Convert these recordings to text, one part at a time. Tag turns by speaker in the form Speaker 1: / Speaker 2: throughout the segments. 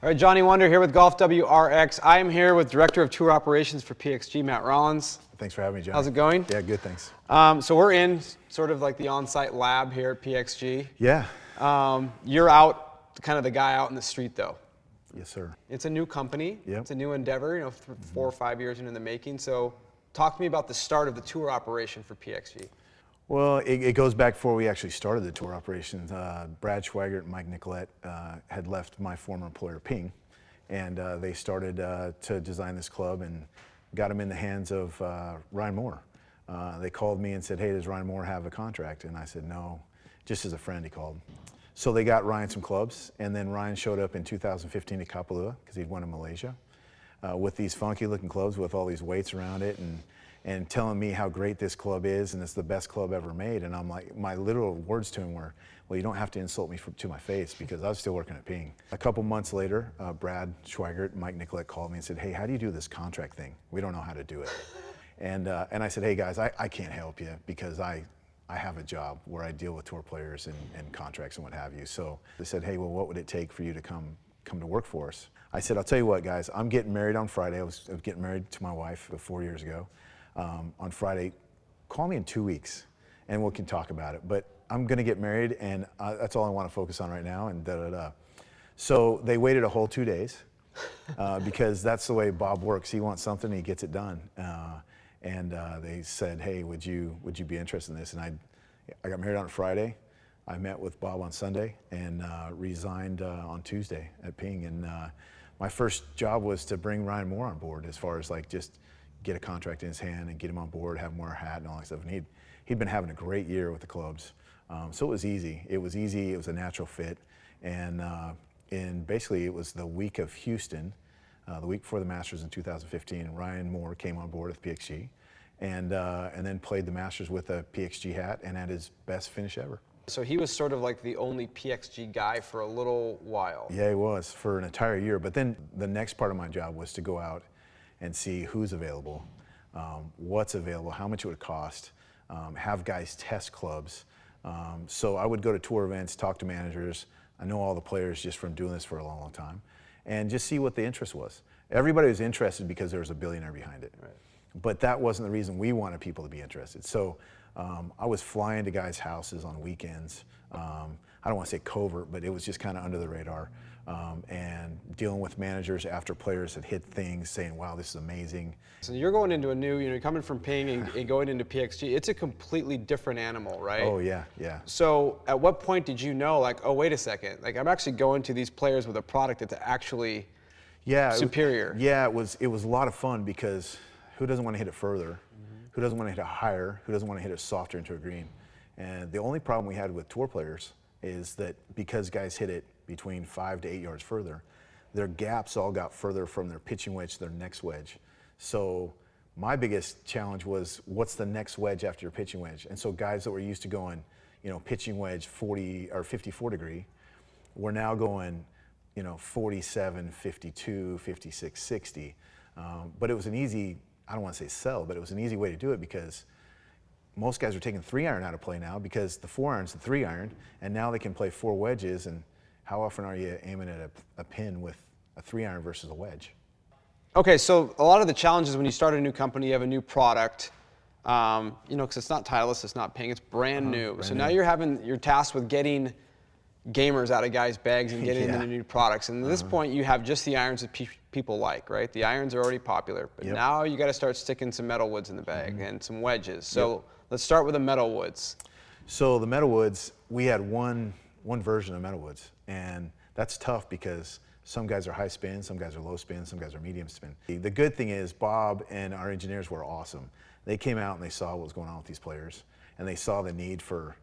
Speaker 1: All right, Johnny Wunder here with GolfWRX. I am here with Director of Tour Operations for PXG, Matt Rollins.
Speaker 2: Thanks for having me, Johnny.
Speaker 1: How's it going?
Speaker 2: Yeah, good, thanks.
Speaker 1: So we're in sort of like the on-site lab here at PXG.
Speaker 2: Yeah.
Speaker 1: You're out, kind of the guy out in the street, though.
Speaker 2: Yes, sir.
Speaker 1: It's a new company.
Speaker 2: Yep.
Speaker 1: It's a new endeavor, 4 or 5 years into the making. So talk to me about the start of the tour operation for PXG.
Speaker 2: Well, it goes back before we actually started the tour operation. Brad Schweigert and Mike Nicolette had left my former employer, Ping, and they started to design this club and got them in the hands of Ryan Moore. They called me and said, hey, does Ryan Moore have a contract? And I said, no, just as a friend, he called. So they got Ryan some clubs, and then Ryan showed up in 2015 to Kapalua, because he'd won in Malaysia, with these funky looking clubs with all these weights around it, and telling me how great this club is and it's the best club ever made. And I'm like, my literal words to him were, well, you don't have to insult me to my face, because I was still working at Ping. A couple months later, Brad Schweigert and Mike Nicolette called me and said, hey, how do you do this contract thing? We don't know how to do it. And I said, hey guys, I can't help you, because I have a job where I deal with tour players and contracts and what have you. So they said, hey, well, what would it take for you to come to work for us? I said, I'll tell you what, guys, I'm getting married on Friday. I was getting married to my wife 4 years ago. On Friday, call me in 2 weeks and we can talk about it. But I'm gonna get married, and that's all I wanna focus on right now, and da-da-da. So they waited a whole 2 days because that's the way Bob works. He wants something, he gets it done. And they said, hey, would you be interested in this? And I got married on Friday. I met with Bob on Sunday and resigned on Tuesday at Ping. And my first job was to bring Ryan Moore on board, as far as like just get a contract in his hand and get him on board, have him wear a hat and all that stuff. And he'd been having a great year with the clubs. So it was easy. It was a natural fit. And basically it was the week of Houston, the week before the Masters in 2015, Ryan Moore came on board with PXG and then played the Masters with a PXG hat and had his best finish ever.
Speaker 1: So he was sort of like the only PXG guy for a little while.
Speaker 2: Yeah, he was, for an entire year. But then the next part of my job was to go out and see who's available, what's available, how much it would cost, have guys test clubs. So I would go to tour events, talk to managers. I know all the players just from doing this for a long, long time, and just see what the interest was. Everybody was interested because there was a billionaire behind it. Right. But that wasn't the reason we wanted people to be interested. So I was flying to guys' houses on weekends. I don't want to say covert, but it was just kind of under the radar. And dealing with managers after players had hit things, saying, wow, this is amazing.
Speaker 1: So you're going into a new, you're coming from Ping and going into PXG, it's a completely different animal, right?
Speaker 2: Oh, yeah, yeah.
Speaker 1: So at what point did you know, like, oh, wait a second, like I'm actually going to these players with a product that's actually superior?
Speaker 2: It was a lot of fun, because who doesn't want to hit it further? Who doesn't want to hit it higher? Who doesn't want to hit it softer into a green? And the only problem we had with tour players is that because guys hit it between 5 to 8 yards further, their gaps all got further from their pitching wedge to their next wedge. So my biggest challenge was, what's the next wedge after your pitching wedge? And so guys that were used to going, pitching wedge 40 or 54 degree, were now going, 47, 52, 56, 60. But it was an easy, I don't want to say sell, but it was an easy way to do it, because most guys are taking 3-iron out of play now, because the 4-iron's the 3-iron, and now they can play 4 wedges. And how often are you aiming at a pin with a 3-iron versus a wedge?
Speaker 1: Okay, so a lot of the challenges when you start a new company, you have a new product, because it's not Titleist, it's not Ping, it's brand new. So now you're tasked with getting gamers out of guys' bags and getting them into new products. And at this point, you have just the irons that people like, right? The irons are already popular, but now you got to start sticking some metal woods in the bag and some wedges. So let's start with the metal woods. So
Speaker 2: the metal woods, we had one version of metal woods, and that's tough because some guys are high spin, some guys are low spin, some guys are medium spin. The good thing is Bob and our engineers were awesome. They came out and they saw what was going on with these players, and they saw the need for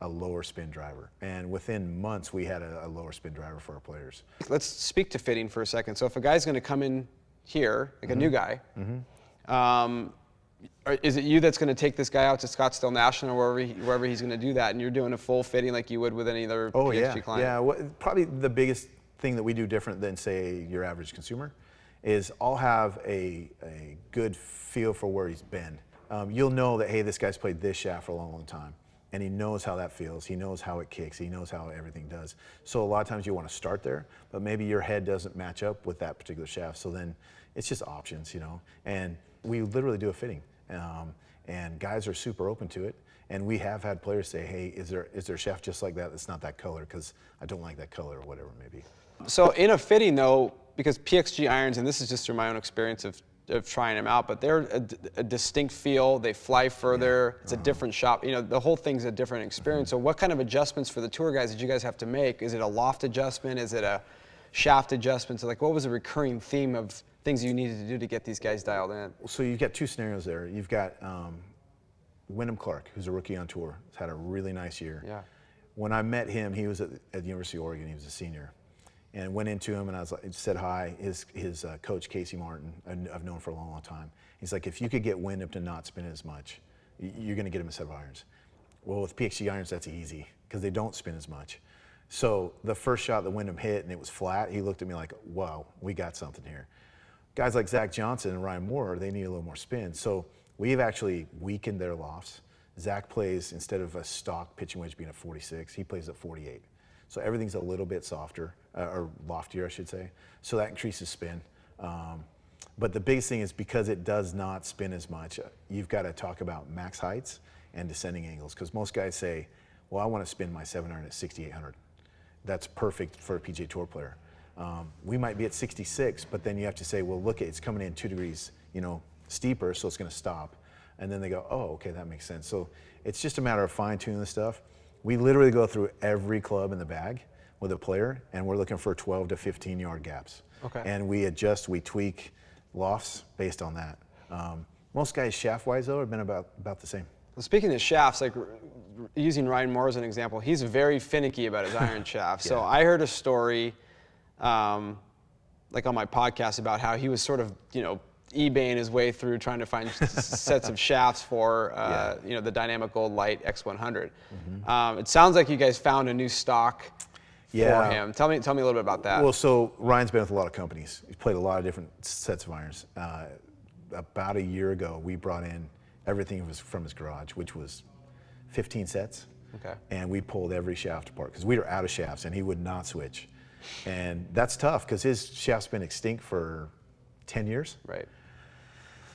Speaker 2: a lower spin driver. And within months, we had a lower spin driver for our players.
Speaker 1: Let's speak to fitting for a second. So if a guy's gonna come in here, like a new guy, is it you that's gonna take this guy out to Scottsdale National or wherever he's gonna do that, and you're doing a full fitting like you would with any other PXG client?
Speaker 2: Yeah, well, probably the biggest thing that we do different than, say, your average consumer is I'll have a good feel for where he's been. You'll know that, hey, this guy's played this shaft for a long, long time. and he knows how that feels. He knows how it kicks. He knows how everything does. So a lot of times you want to start there, but maybe your head doesn't match up with that particular shaft. So then it's just options, you know. And we literally do a fitting, and guys are super open to it. And we have had players say, "Hey, is there a shaft just like that that's not that color? Because I don't like that color," or whatever it may be.
Speaker 1: So in a fitting though, because PXG irons, and this is just through my own experience of trying them out, but they're a distinct feel. They fly further. Yeah. It's a different shop. You know, the whole thing's a different experience. So what kind of adjustments for the tour guys did you guys have to make? Is it a loft adjustment? Is it a shaft adjustment? So like, what was the recurring theme of things you needed to do to get these guys dialed in?
Speaker 2: So you've got two scenarios there. You've got Wyndham Clark, who's a rookie on tour. He's had a really nice year.
Speaker 1: Yeah.
Speaker 2: When I met him, he was at the University of Oregon. He was a senior. And went into him, and I was like, said hi. His coach, Casey Martin, I've known for a long, long time. He's like, if you could get Wyndham to not spin as much, you're going to get him a set of irons. Well, with PXG irons, that's easy because they don't spin as much. So the first shot that Wyndham hit and it was flat, he looked at me like, wow, we got something here. Guys like Zach Johnson and Ryan Moore, they need a little more spin. So we've actually weakened their lofts. Zach plays, instead of a stock pitching wedge being at 46, he plays at 48. So everything's a little bit softer, or loftier, I should say. So that increases spin. But the biggest thing is because it does not spin as much, you've got to talk about max heights and descending angles. Because most guys say, well, I want to spin my 700 at 6,800. That's perfect for a PGA Tour player. We might be at 66, but then you have to say, well, look, it's coming in 2 degrees, you know, steeper, so it's going to stop. And then they go, oh, okay, that makes sense. So it's just a matter of fine-tuning the stuff. We literally go through every club in the bag with a player, and we're looking for 12 to 15 yard gaps.
Speaker 1: Okay.
Speaker 2: And we adjust, we tweak lofts based on that. Most guys shaft-wise, though, have been about the same.
Speaker 1: Well, speaking of shafts, like using Ryan Moore as an example, he's very finicky about his iron shaft.
Speaker 2: Yeah.
Speaker 1: So I heard a story, like on my podcast, about how he was sort of, you know, eBaying his way through trying to find sets of shafts for, you know, the Dynamic Gold Light X100. Mm-hmm. It sounds like you guys found a new stock for him. Tell me a little bit about that.
Speaker 2: Well, so Ryan's been with a lot of companies. He's played a lot of different sets of irons. About a year ago, we brought in everything from his garage, which was 15 sets.
Speaker 1: Okay.
Speaker 2: And we pulled every shaft apart because we were out of shafts and he would not switch. And that's tough because his shaft's been extinct for 10 years.
Speaker 1: Right.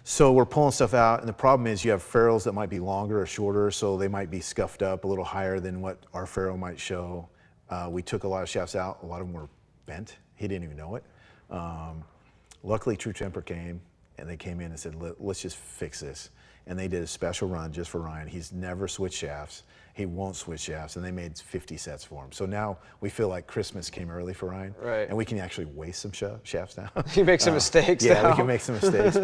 Speaker 2: So we're pulling stuff out, and the problem is you have ferrules that might be longer or shorter, so they might be scuffed up a little higher than what our ferrule might show. We took a lot of shafts out. A lot of them were bent. He didn't even know it. Luckily, True Temper came, and they came in and said, let's just fix this. And they did a special run just for Ryan. He's never switched shafts. He won't switch shafts, and they made 50 sets for him. So now we feel like Christmas came early for Ryan,
Speaker 1: right?
Speaker 2: And we can actually waste some shafts now.
Speaker 1: You make some mistakes.
Speaker 2: Yeah,
Speaker 1: now.
Speaker 2: We can make some mistakes,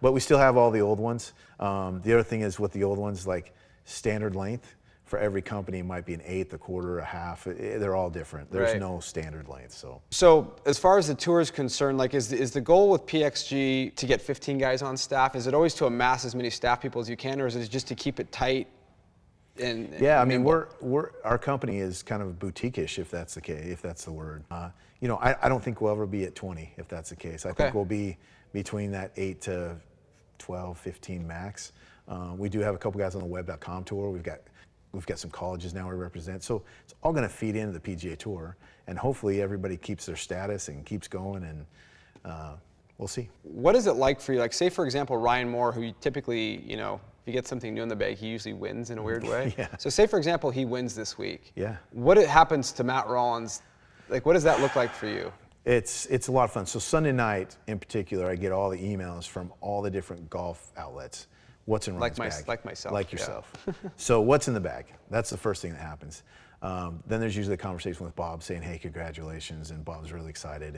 Speaker 2: but we still have all the old ones. The other thing is with the old ones, like standard length for every company might be an eighth, a quarter, a half. They're all different. There's no standard length.
Speaker 1: So as far as the tour is concerned, like is the goal with PXG to get 15 guys on staff? Is it always to amass as many staff people as you can, or is it just to keep it tight?
Speaker 2: Yeah, I mean, our company is kind of boutique-ish, if that's the case, if that's the word. You know, I don't think we'll ever be at 20, if that's the case. I think we'll be between that 8 to 12, 15 max. We do have a couple guys on the web.com tour. We've got some colleges now we represent. So it's all going to feed into the PGA Tour, and hopefully everybody keeps their status and keeps going, and we'll see.
Speaker 1: What is it like for you? Like, say, for example, Ryan Moore, who you typically, you know, if you get something new in the bag, he usually wins in a weird way.
Speaker 2: Yeah.
Speaker 1: So say, for example, he wins this week.
Speaker 2: Yeah.
Speaker 1: What happens to Matt Rollins? Like, what does that look like for you?
Speaker 2: It's a lot of fun. So Sunday night, in particular, I get all the emails from all the different golf outlets. What's in Ryan's bag?
Speaker 1: Like myself.
Speaker 2: Like yourself. Yeah. So what's in the bag? That's the first thing that happens. Then there's usually a conversation with Bob saying, hey, congratulations, and Bob's really excited.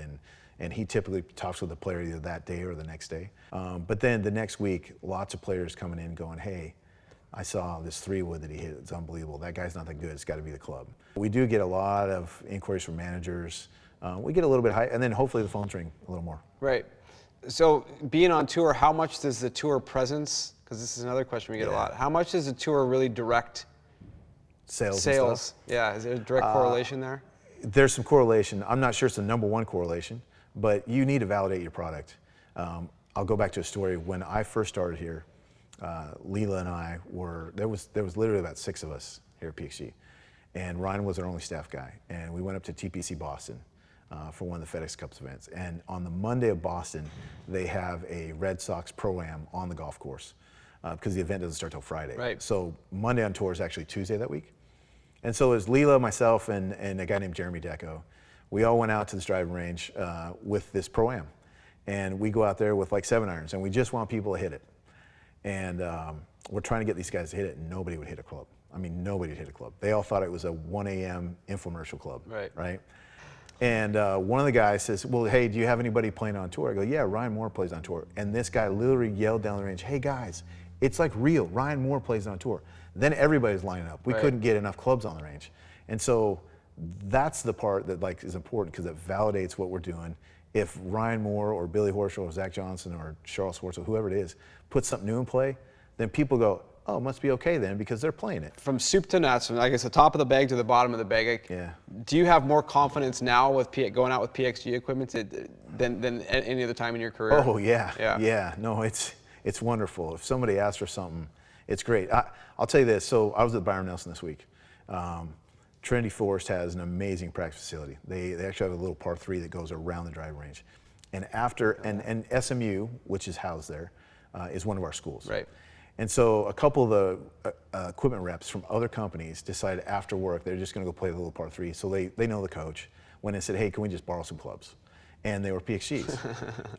Speaker 2: And he typically talks with the player either that day or the next day. But then the next week, lots of players coming in going, hey, I saw this 3-wood that he hit. It's unbelievable. That guy's not that good. It's got to be the club. We do get a lot of inquiries from managers. We get a little bit high, and then hopefully the phones ring a little more.
Speaker 1: Right. So being on tour, how much does the tour presence, because this is another question we get a lot, how much does the tour really direct
Speaker 2: sales? And stuff?
Speaker 1: Yeah, is there a direct correlation there?
Speaker 2: There's some correlation. I'm not sure it's the #1 correlation, but you need to validate your product. I'll go back to a story. When I first started here, Leela and I there was literally about 6 of us here at PXG. And Ryan was our only staff guy. And we went up to TPC Boston for one of the FedEx Cup events. And on the Monday of Boston, they have a Red Sox Pro-Am on the golf course because the event doesn't start till Friday.
Speaker 1: Right.
Speaker 2: So Monday on tour is actually Tuesday that week. And so it was Leela, myself, and a guy named Jeremy Deco. We all went out to this driving range with this Pro-Am. And we go out there with like 7 irons, and we just want people to hit it. And we're trying to get these guys to hit it, and nobody would hit a club. I mean, nobody would hit a club. They all thought it was a 1 a.m. infomercial club, right? And one of the guys says, well, hey, do you have anybody playing on tour? I go, yeah, Ryan Moore plays on tour. And this guy literally yelled down the range, hey, guys, it's like real. Ryan Moore plays on tour. Then everybody's lining up. We couldn't get enough clubs on the range. And so that's the part that like is important because it validates what we're doing. If Ryan Moore or Billy Horschel or Zach Johnson or Charles Schwartz or whoever it is puts something new in play, then people go, oh, it must be okay then because they're playing it. From
Speaker 1: soup to nuts, from I guess the top of the bag to the bottom of the bag.
Speaker 2: Yeah.
Speaker 1: Do you have more confidence now with going out with PXG equipment than any other time in your career?
Speaker 2: Oh yeah. Yeah. No, it's wonderful. If somebody asks for something, it's great. I'll tell you this. So I was at Byron Nelson this week. Trinity Forest has an amazing practice facility. They actually have a little par 3 that goes around the driving range. And and SMU, which is housed there, is one of our schools.
Speaker 1: Right.
Speaker 2: And so a couple of the equipment reps from other companies decided after work they're just going to go play the little par 3. So they know the coach. When they said, hey, can we just borrow some clubs? And they were PXGs.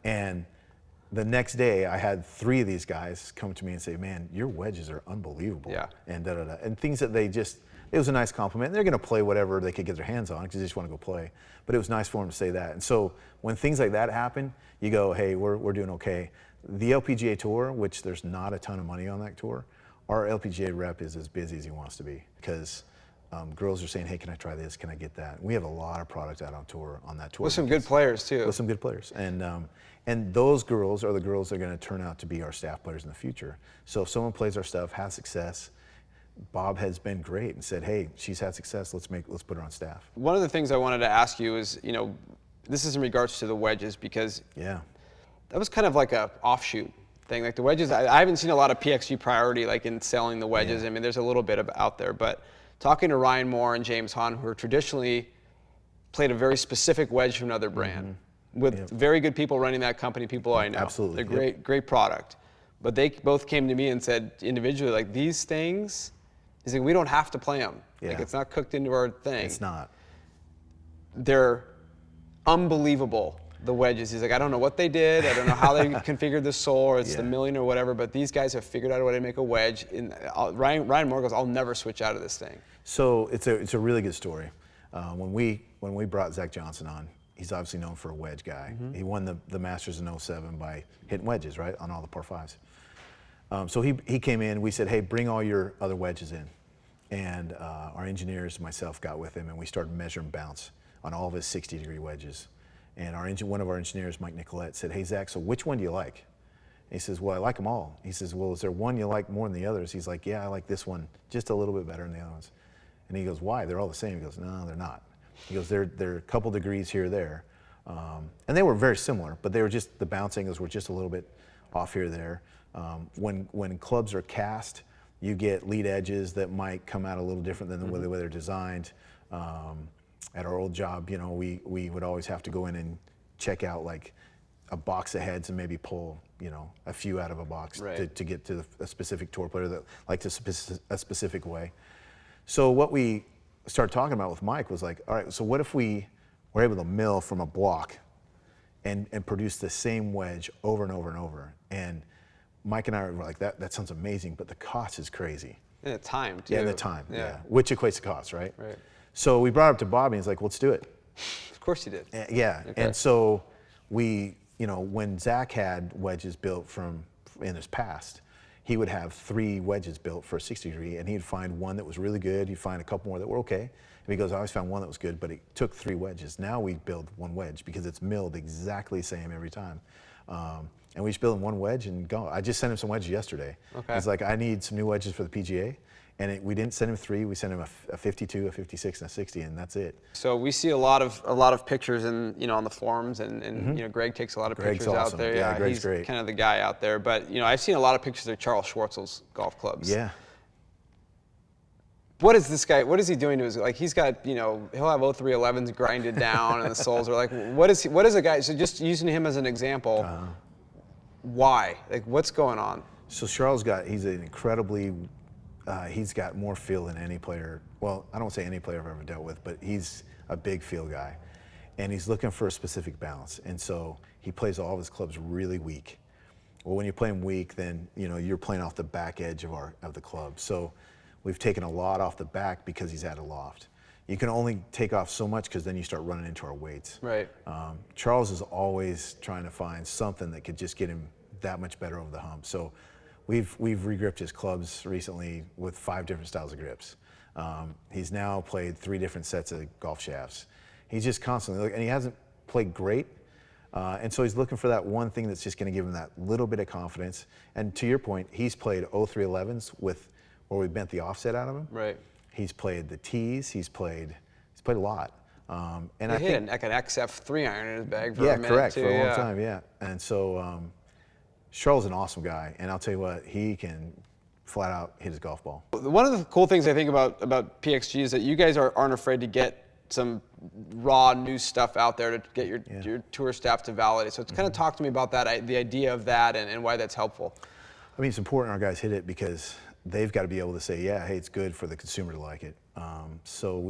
Speaker 2: And the next day I had 3 of these guys come to me and say, man, your wedges are unbelievable.
Speaker 1: Yeah.
Speaker 2: And da-da-da. And things that it was a nice compliment. They're going to play whatever they could get their hands on because they just want to go play. But it was nice for them to say that. And so when things like that happen, you go, hey, we're doing okay. The LPGA Tour, which there's not a ton of money on that tour, our LPGA rep is as busy as he wants to be because girls are saying, hey, can I try this? Can I get that? We have a lot of product out on tour on that tour.
Speaker 1: With some good players, too.
Speaker 2: With some good players. And those girls are the girls that are going to turn out to be our staff players in the future. So if someone plays our stuff, has success, Bob has been great and said, hey, she's had success, let's put her on staff.
Speaker 1: One of the things I wanted to ask you is, this is in regards to the wedges because that was kind of like a offshoot thing. Like the wedges, I haven't seen a lot of PXG priority like in selling the wedges. I mean, there's a little bit out there, but talking to Ryan Moore and James Hahn, who are traditionally played a very specific wedge from another brand with very good people running that company, people I know.
Speaker 2: Absolutely.
Speaker 1: They're great product. But they both came to me and said individually, like these things, he's like, we don't have to play them. Like it's not cooked into our thing.
Speaker 2: It's not.
Speaker 1: They're unbelievable, the wedges. He's like, I don't know what they did. I don't know how they configured the sole or it's the milling or whatever, but these guys have figured out a way to make a wedge. Ryan Moore goes, I'll never switch out of this thing.
Speaker 2: So it's a really good story. When we brought Zach Johnson on, he's obviously known for a wedge guy. He won the Masters in 07 by hitting wedges, right, on all the par 5s. So he came in, we said, hey, bring all your other wedges in. And our engineers, myself, got with him and we started measuring bounce on all of his 60-degree wedges. And one of our engineers, Mike Nicolette, said, hey, Zach, so which one do you like? And he says, well, I like them all. He says, well, is there one you like more than the others? He's like, yeah, I like this one just a little bit better than the other ones. And he goes, why? They're all the same. He goes, no, they're not. He goes, they're a couple degrees here or there. And they were very similar, but they were just, the bounce angles were just a little bit off here or there. When clubs are cast, you get lead edges that might come out a little different than the way they're designed. At our old job, we would always have to go in and check out like a box of heads and maybe pull, a few out of a box to get to a specific tour player that liked a specific way. So what we started talking about with Mike was like, all right, so what if we were able to mill from a block and produce the same wedge over and over and over? And Mike and I were like, that sounds amazing, but the cost is crazy.
Speaker 1: And the time, too.
Speaker 2: Yeah, and the time, which equates to cost, right?
Speaker 1: Right.
Speaker 2: So we brought it up to Bobby, and he's like, let's do it.
Speaker 1: Of course he did.
Speaker 2: Yeah,
Speaker 1: Okay.
Speaker 2: And so we, when Zach had wedges built in his past, he would have 3 wedges built for a 60-degree, and he'd find one that was really good, he'd find a couple more that were okay, and he goes, I always found one that was good, but it took 3 wedges. Now we build 1 wedge because it's milled exactly the same every time. And we just build 1 wedge and go. I just sent him some wedges yesterday.
Speaker 1: Okay.
Speaker 2: He's like, I need some new wedges for the PGA. And we didn't send him 3. We sent him a 52, a 56, and a 60, and that's it.
Speaker 1: So we see a lot of pictures on the forums, and Greg takes a lot of
Speaker 2: Greg's
Speaker 1: pictures
Speaker 2: awesome.
Speaker 1: out there.
Speaker 2: Yeah, Greg's
Speaker 1: he's
Speaker 2: great.
Speaker 1: kind of the guy out there. But I've seen a lot of pictures of Charles Schwartzel's golf clubs.
Speaker 2: Yeah.
Speaker 1: What is this guy? What is he doing to his? Like, he's got, he'll have 0311s grinded down, and the soles are like, what is a guy? So just using him as an example, why? Like, what's going on?
Speaker 2: So he's an incredibly, he's got more feel than any player. Well, I don't say any player I've ever dealt with, but he's a big feel guy, and he's looking for a specific balance. And so he plays all of his clubs really weak. Well, when you play them weak, then you're playing off the back edge of the club. So we've taken a lot off the back because he's at a loft. You can only take off so much because then you start running into our weights.
Speaker 1: Right.
Speaker 2: Charles is always trying to find something that could just get him that much better over the hump. So we've regripped his clubs recently with 5 different styles of grips. He's now played 3 different sets of golf shafts. He's just constantly, and he hasn't played great. And so he's looking for that one thing that's just going to give him that little bit of confidence. And to your point, he's played 0311s where we bent the offset out of him.
Speaker 1: Right.
Speaker 2: He's played the tees. He's played a lot. And
Speaker 1: he
Speaker 2: I
Speaker 1: hit
Speaker 2: think
Speaker 1: like an XF3 iron in his bag for a minute
Speaker 2: correct,
Speaker 1: too,
Speaker 2: for a long time, yeah. And so Charles is an awesome guy, and I'll tell you what, he can flat out hit his golf ball.
Speaker 1: One of the cool things I think about PXG is that you guys aren't afraid to get some raw new stuff out there to get your tour staff to validate. So it's kind of talk to me about that, the idea of that, and why that's helpful.
Speaker 2: I mean, it's important our guys hit it because they've got to be able to say, yeah, hey, it's good for the consumer to like it. So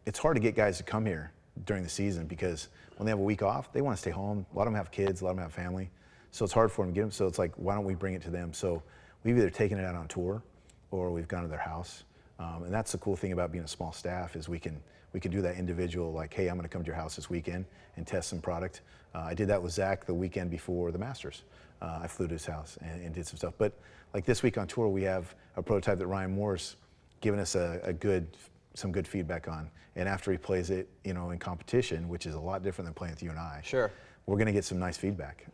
Speaker 2: it's hard to get guys to come here during the season because when they have a week off, they want to stay home. A lot of them have kids, a lot of them have family. So it's hard for them to get them. So it's like, why don't we bring it to them? So we've either taken it out on tour or we've gone to their house. And that's the cool thing about being a small staff is we can do that individual, like, hey, I'm going to come to your house this weekend and test some product. I did that with Zach the weekend before the Masters. I flew to his house and did some stuff. But like this week on tour, we have a prototype that Ryan Moore's given us some good feedback on. And after he plays it, in competition, which is a lot different than playing with you and I,
Speaker 1: sure,
Speaker 2: we're going to get some nice feedback.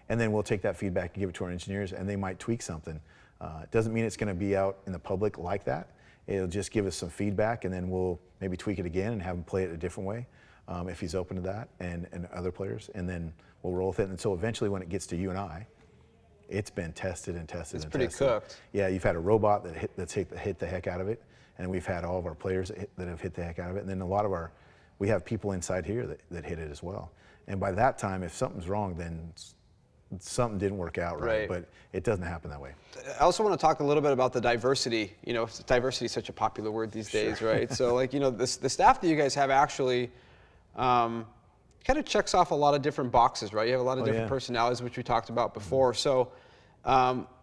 Speaker 2: And then we'll take that feedback and give it to our engineers, and they might tweak something. It doesn't mean it's going to be out in the public like that. It'll just give us some feedback, and then we'll maybe tweak it again and have him play it a different way if he's open to that, and other players, and then we'll roll with it. And so eventually when it gets to you and I, it's been tested and tested.
Speaker 1: It's pretty cooked.
Speaker 2: Yeah, you've had a robot that's hit the heck out of it, and we've had all of our players that have hit the heck out of it, and then we have people inside here that hit it as well. And by that time, if something's wrong, then something didn't work out right, but it doesn't happen that way.
Speaker 1: I also want to talk a little bit about the diversity. Diversity is such a popular word these days, right? So like, the staff that you guys have actually kind of checks off a lot of different boxes, right? You have a lot of different personalities, which we talked about before. So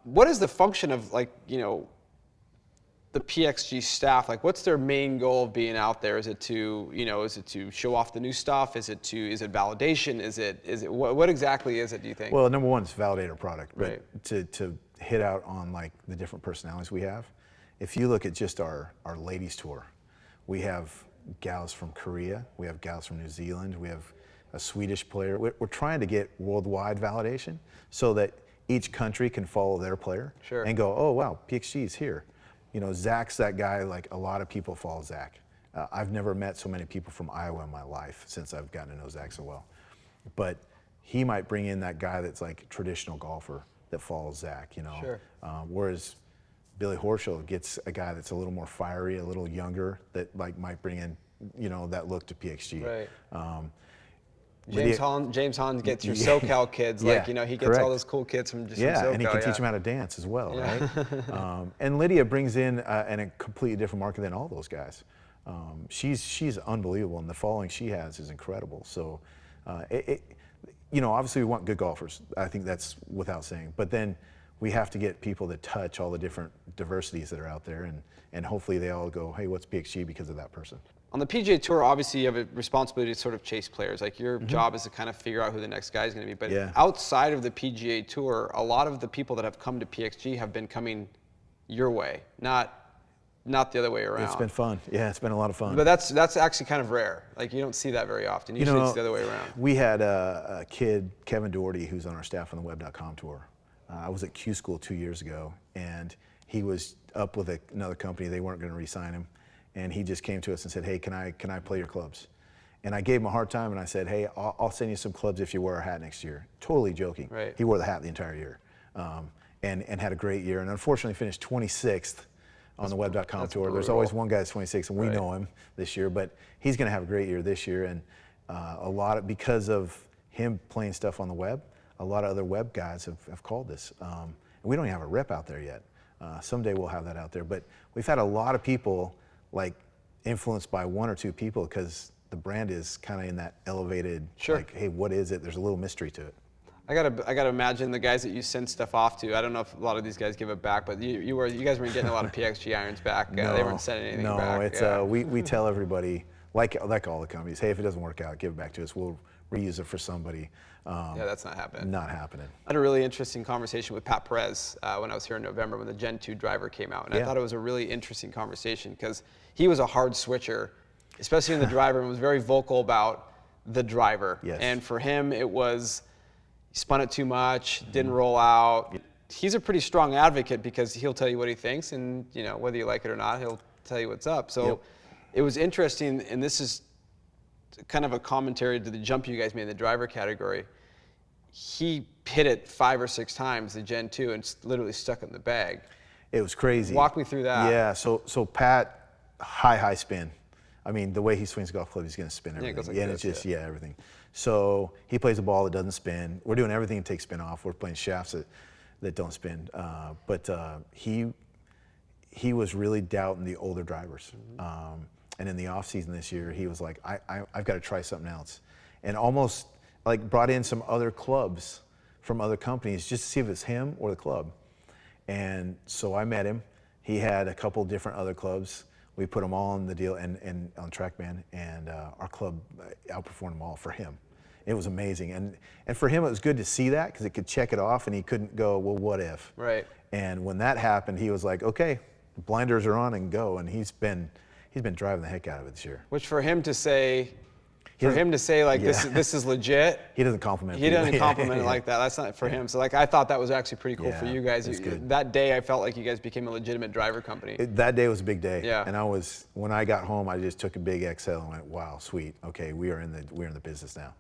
Speaker 1: what is the function of the PXG staff? Like, what's their main goal of being out there? Is it to show off the new stuff? Is it validation? Is it what exactly is it, do you think?
Speaker 2: Well, number one is validate our product, but
Speaker 1: right.
Speaker 2: to hit out on like the different personalities we have. If you look at just our ladies tour, we have gals from Korea, we have gals from New Zealand, we have a Swedish player. We're trying to get worldwide validation so that each country can follow their player and go, oh wow, PXG's here. Zach's that guy, like a lot of people follow Zach. I've never met so many people from Iowa in my life since I've gotten to know Zach so well. But he might bring in that guy that's like traditional golfer that follows Zach,
Speaker 1: Sure.
Speaker 2: Whereas Billy Horschel gets a guy that's a little more fiery, a little younger, that like might bring in, that look to PXG.
Speaker 1: Right. James Holland gets your SoCal kids, he gets all those cool kids from SoCal.
Speaker 2: And he can teach them how to dance as well, right? And Lydia brings in a completely different market than all those guys. She's unbelievable, and the following she has is incredible. So, obviously we want good golfers. I think that's without saying. But then we have to get people that touch all the different diversities that are out there, and hopefully they all go, hey, what's PXG because of that person.
Speaker 1: On the PGA Tour, obviously you have a responsibility to sort of chase players. Like, your job is to kind of figure out who the next guy is going to be. But outside of the PGA Tour, a lot of the people that have come to PXG have been coming your way, not the other way around.
Speaker 2: It's been fun. Yeah, it's been a lot of fun.
Speaker 1: But that's actually kind of rare. Like, you don't see that very often. Usually it's the other way around.
Speaker 2: We had a kid, Kevin Doherty, who's on our staff on the web.com tour. I was at Q School 2 years ago, and he was up with another company. They weren't going to re-sign him. And he just came to us and said, hey, can I play your clubs? And I gave him a hard time, and I said, hey, I'll send you some clubs if you wear a hat next year. Totally joking.
Speaker 1: Right.
Speaker 2: He wore the hat the entire year, and had a great year. And unfortunately finished 26th on the web.com tour.
Speaker 1: brutal.
Speaker 2: There's always one guy that's 26th, and we
Speaker 1: Right.
Speaker 2: know him this year. But he's going to have a great year this year. And because of him playing stuff on the web, a lot of other web guys have called us. And we don't even have a rep out there yet. Someday we'll have that out there. But we've had a lot of people like influenced by one or two people because the brand is kind of in that elevated,
Speaker 1: Sure.
Speaker 2: like, hey, what is it? There's a little mystery to it.
Speaker 1: I gotta imagine the guys that you send stuff off to. I don't know if a lot of these guys give it back, but you guys weren't getting a lot of PXG irons back. They weren't sending anything back.
Speaker 2: No, it's we tell everybody, like all the companies, hey, if it doesn't work out, give it back to us. We'll reuse it for somebody.
Speaker 1: Yeah, that's not happening.
Speaker 2: Not happening.
Speaker 1: I had a really interesting conversation with Pat Perez when I was here in November when the Gen 2 driver came out. And I thought it was a really interesting conversation because he was a hard switcher, especially in the driver, and was very vocal about the driver.
Speaker 2: Yes.
Speaker 1: And for him, it was, he spun it too much, didn't roll out. He's a pretty strong advocate because he'll tell you what he thinks, and whether you like it or not, he'll tell you what's up. So it was interesting, and this is kind of a commentary to the jump you guys made in the driver category. He hit it 5 or 6 times, the Gen 2, and literally stuck it in the bag.
Speaker 2: It was crazy.
Speaker 1: Walk me through that.
Speaker 2: Yeah, so Pat, high spin. I mean, the way he swings a golf club, he's going to spin everything.
Speaker 1: it goes like
Speaker 2: and
Speaker 1: this,
Speaker 2: it's just, everything. So he plays a ball that doesn't spin. We're doing everything to take spin off. We're playing shafts that don't spin. But he was really doubting the older drivers. And in the off season this year, he was like, I've got to try something else. And almost like brought in some other clubs from other companies just to see if it's him or the club. And so I met him. He had a couple different other clubs. We put them all on the deal and on TrackMan, and our club outperformed them all for him. It was amazing. And for him, it was good to see that because it could check it off and he couldn't go, well, what if?
Speaker 1: Right.
Speaker 2: And when that happened, he was like, okay, blinders are on and go. And he's been driving the heck out of it this year.
Speaker 1: Which for him to say like this is legit.
Speaker 2: He doesn't compliment.
Speaker 1: He doesn't compliment it like that. That's not for him. So like I thought that was actually pretty cool for you guys. That day I felt like you guys became a legitimate driver company.
Speaker 2: That day was a big day.
Speaker 1: Yeah.
Speaker 2: And when I got home, I just took a big exhale and went, wow, sweet. Okay, we're in the business now.